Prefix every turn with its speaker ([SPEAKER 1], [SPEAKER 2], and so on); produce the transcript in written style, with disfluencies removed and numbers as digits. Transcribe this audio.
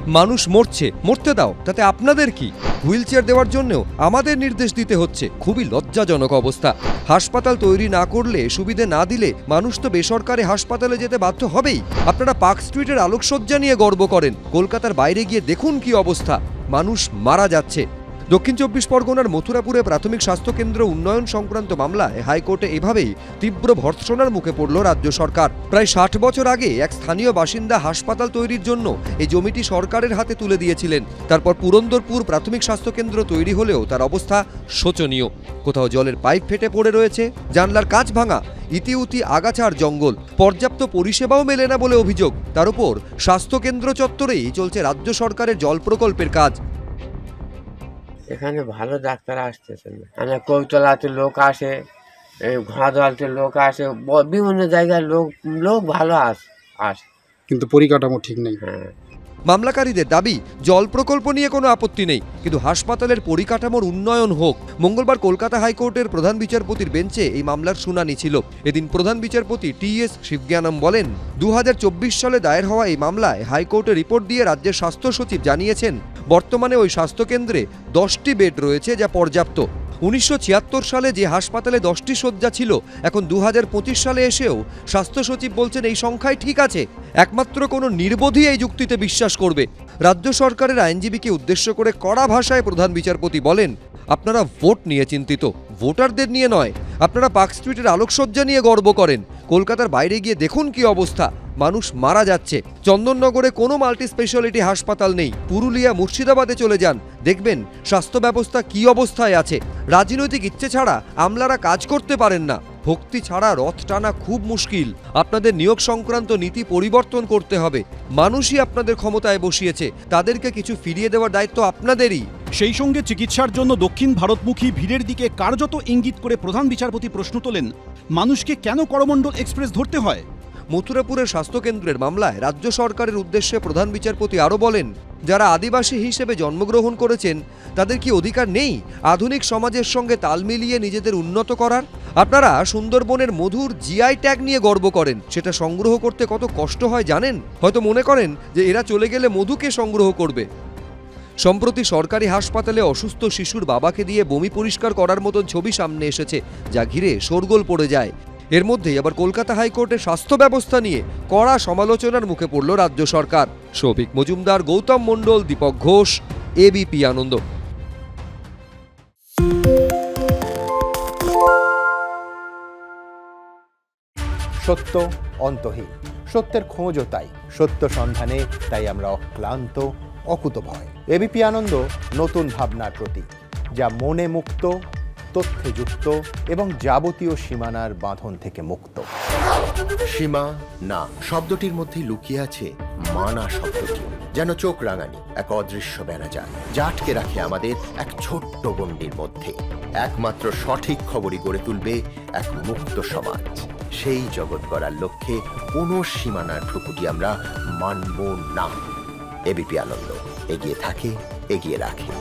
[SPEAKER 1] মানুষ মরছে, মরতে দাও, তাতে আপনাদের কি? হুইল চেয়ার দেওয়ার জন্যও আমাদের নির্দেশ দিতে হচ্ছে। খুবই লজ্জাজনক অবস্থা। হাসপাতাল তৈরি না করলে, সুবিধে না দিলে মানুষ তো বেসরকারি হাসপাতালে যেতে বাধ্য হবেই। আপনারা পার্ক স্ট্রিটের আলোকসজ্জা নিয়ে গর্ব করেন, কলকাতার বাইরে গিয়ে দেখুন কি অবস্থা। মানুষ মারা যাচ্ছে। দক্ষিণ 24 পরগনার মথুরাপুরে প্রাথমিক স্বাস্থ্যকেন্দ্র উন্নয়ন সংক্রান্ত মামলায় হাইকোর্টে এভাবেই তীব্র ভর্ৎসনার মুখে পড়ল রাজ্য সরকার। প্রায় 60 বছর আগে এক স্থানীয় বাসিন্দা হাসপাতাল তৈরির জন্য এই জমিটি সরকারের হাতে তুলে দিয়েছিলেন। তারপর পুরন্দরপুর প্রাথমিক স্বাস্থ্যকেন্দ্র তৈরি হলেও তার অবস্থা শোচনীয়। কোথাও জলের পাইপ ফেটে পড়ে রয়েছে, জানলার কাঁচ ভাঙা, ইতিউতি আগাছার জঙ্গল, পর্যাপ্ত পরিষেবাও মেলে না বলে অভিযোগ। তার উপর স্বাস্থ্যকেন্দ্র চত্বরেই চলছে রাজ্য সরকারের জল প্রকল্পের কাজ।
[SPEAKER 2] এখানে ভালো ডাক্তার আসতেছে না। মানে কৌতলাতে লোক আসে, ঘোড়াদলতে লোক আসে, বিভিন্ন জায়গায় লোক ভালো আসে,
[SPEAKER 3] কিন্তু পরিকাঠামো ঠিক নেই।
[SPEAKER 2] হ্যাঁ,
[SPEAKER 1] মামলাকারীদের দাবি, জল প্রকল্প নিয়ে কোনো আপত্তি নেই, কিন্তু হাসপাতালের পরিকাঠামোর উন্নয়ন হোক। মঙ্গলবার কলকাতা হাইকোর্টের প্রধান বিচারপতির বেঞ্চে এই মামলার শুনানি ছিল। এদিন প্রধান বিচারপতি টি.এস. শিবজ্ঞানম বলেন, 2024 সালে দায়ের হওয়া এই মামলায় হাইকোর্টে রিপোর্ট দিয়ে রাজ্যের স্বাস্থ্য সচিব জানিয়েছেন বর্তমানে ওই স্বাস্থ্যকেন্দ্রে 10টি বেড রয়েছে, যা পর্যাপ্ত। 1976 সালে যে হাসপাতালে 10টি শয্যা ছিল, এখন 2025 সালে এসেও স্বাস্থ্য সচিব বলছেন এই সংখ্যাই ঠিক আছে। একমাত্র কোনো নির্বোধী এই যুক্তিতে বিশ্বাস করবে। রাজ্য সরকারের আইনজীবীকে উদ্দেশ্য করে কড়া ভাষায় প্রধান বিচারপতি বলেন, আপনারা ভোট নিয়ে চিন্তিত, ভোটারদের নিয়ে নয়। আপনারা পার্ক স্ট্রিটের আলোকসজ্জা নিয়ে গর্ব করেন, কলকাতার বাইরে গিয়ে দেখুন কি অবস্থা। মানুষ মারা যাচ্ছে। চন্দননগরে কোনো মাল্টি স্পেশালিটি হাসপাতাল নেই। পুরুলিয়া, মুর্শিদাবাদে চলে যান, দেখবেন স্বাস্থ্য ব্যবস্থা কি অবস্থায় আছে। রাজনৈতিক ইচ্ছে ছাড়া আমলারা কাজ করতে পারেন না। ভক্তি ছাড়া রথ টানা খুব মুশকিল। আপনাদের নিয়োগ সংক্রান্ত নীতি পরিবর্তন করতে হবে। মানুষই আপনাদের ক্ষমতায় বসিয়েছে, তাদেরকে কিছু ফিরিয়ে দেওয়ার দায়িত্ব আপনাদেরই।
[SPEAKER 4] সেই সঙ্গে চিকিৎসার জন্য দক্ষিণ ভারতমুখী ভিড়ের দিকে কার্যত ইঙ্গিত করে প্রধান বিচারপতি প্রশ্ন তোলেন, মানুষকে কেন করমণ্ডল এক্সপ্রেস ধরতে হয়?
[SPEAKER 1] মথুরাপুরের স্বাস্থ্যকেন্দ্রের মামলায় রাজ্য সরকারের উদ্দেশ্যে প্রধান বিচারপতি আরও বলেন, যারা আদিবাসী হিসেবে জন্মগ্রহণ করেছেন তাদের কি অধিকার নেই আধুনিক সমাজের সঙ্গে তাল মিলিয়ে নিজেদের উন্নত করার? আপনারা সুন্দরবনের মধুর জিআই ট্যাগ নিয়ে গর্ব করেন, সেটা সংগ্রহ করতে কত কষ্ট হয় জানেন? হয়তো মনে করেন যে এরা চলে গেলে মধুকে সংগ্রহ করবে। সম্প্রতি সরকারি হাসপাতালে অসুস্থ শিশুর বাবাকে দিয়ে বমি পরিষ্কার করার মতো ছবি সামনে এসেছে, যা ঘিরে শোরগোল পড়ে যায়। এর মধ্যেই আবার কলকাতা হাইকোর্টের স্বাস্থ্য ব্যবস্থা নিয়ে কড়া সমালোচনার মুখে পড়ল রাজ্য সরকার। শৌভিক মজুমদার, গৌতম মণ্ডল, দীপক ঘোষ, এবিপি আনন্দ।
[SPEAKER 5] সত্য অন্তহীন, সত্যের খোঁজও তাই, সত্য সন্ধানে তাই আমরা অক্লান্ত, অকুতভয়। এবিপি আনন্দ নতুন ভাবনার প্রতীক, যা মনে মুক্ত, তথ্যে যুক্ত এবং যাবতীয় সীমানার বাঁধন থেকে মুক্ত।
[SPEAKER 6] সীমা না শব্দটির মধ্যে লুকিয়ে আছে মানা শব্দটি, যেন চোখ রাঙানি এক অদৃশ্য বেড়াজাল, যা আটকে রাখে আমাদের এক ছোট্ট গণ্ডির মধ্যে। একমাত্র সঠিক খবরই গড়ে তুলবে এক মুক্ত সমাজ। সেই জগৎ গড়ার লক্ষ্যে কোনো সীমানার ঠুকুটি আমরা মানব না। এবিপি আনন্দ এগিয়ে থাকে, এগিয়ে রাখে।